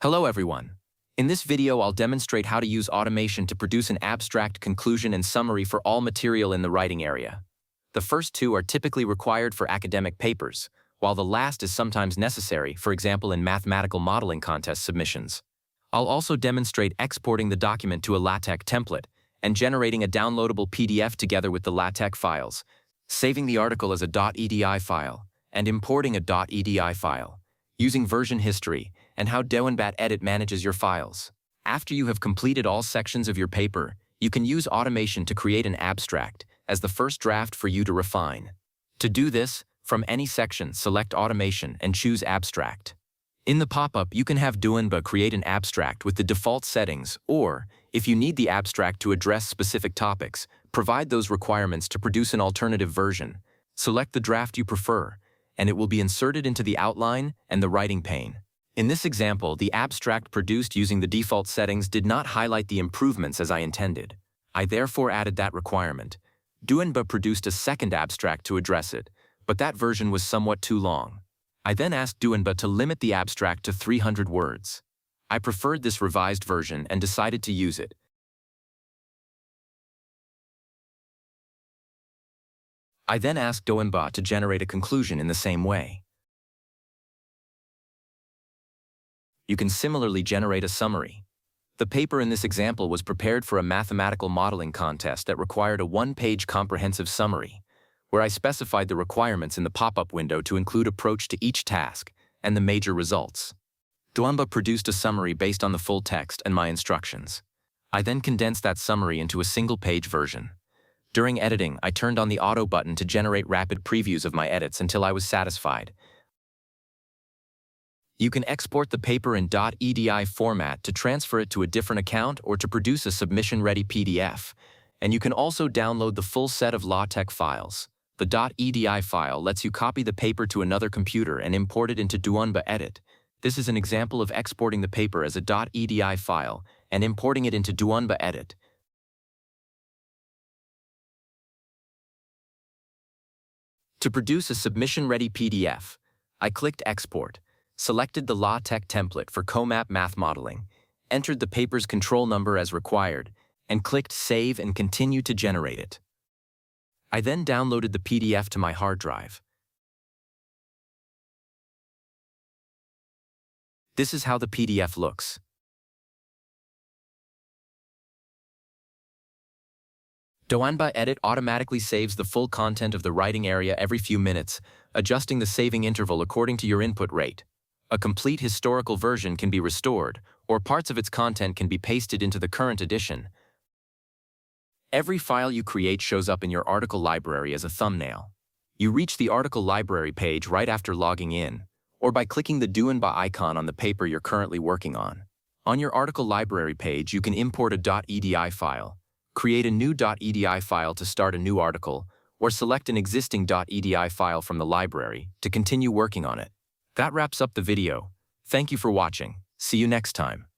Hello everyone. In this video, I'll demonstrate how to use automation to produce an abstract, conclusion, and summary for all material in the writing area. The first two are typically required for academic papers, while the last is sometimes necessary, for example in mathematical modeling contest submissions. I'll also demonstrate exporting the document to a LaTeX template and generating a downloadable PDF together with the LaTeX files, saving the article as a .edi file, and importing a .edi file, using version history, and how Doenba Edit manages your files. After you have completed all sections of your paper, you can use automation to create an abstract as the first draft for you to refine. To do this, from any section, select Automation and choose Abstract. In the pop-up, you can have Doenba create an abstract with the default settings, or, if you need the abstract to address specific topics, provide those requirements to produce an alternative version. Select the draft you prefer, and it will be inserted into the outline and the writing pane. In this example, the abstract produced using the default settings did not highlight the improvements as I intended. I therefore added that requirement. Doenba produced a second abstract to address it, but that version was somewhat too long. I then asked Doenba to limit the abstract to 300 words. I preferred this revised version and decided to use it. I then asked Doenba to generate a conclusion in the same way. You can similarly generate a summary. The paper in this example was prepared for a mathematical modeling contest that required a one-page comprehensive summary, where I specified the requirements in the pop-up window to include approach to each task and the major results. Doenba produced a summary based on the full text and my instructions. I then condensed that summary into a single-page version. During editing, I turned on the auto button to generate rapid previews of my edits until I was satisfied. You can export the paper in .edi format to transfer it to a different account or to produce a submission-ready PDF. And you can also download the full set of LaTeX files. The .edi file lets you copy the paper to another computer and import it into Doenba Edit. This is an example of exporting the paper as a .edi file and importing it into Doenba Edit. To produce a submission-ready PDF, I clicked Export, selected the LaTeX template for COMAP math modeling, entered the paper's control number as required, and clicked Save and Continue to generate it. I then downloaded the PDF to my hard drive. This is how the PDF looks. Doenba Edit automatically saves the full content of the writing area every few minutes, adjusting the saving interval according to your input rate. A complete historical version can be restored, or parts of its content can be pasted into the current edition. Every file you create shows up in your article library as a thumbnail. You reach the article library page right after logging in, or by clicking the Doenba icon on the paper you're currently working on. On your article library page, you can import a .edi file, create a new .edi file to start a new article, or select an existing .edi file from the library to continue working on it. That wraps up the video. Thank you for watching. See you next time.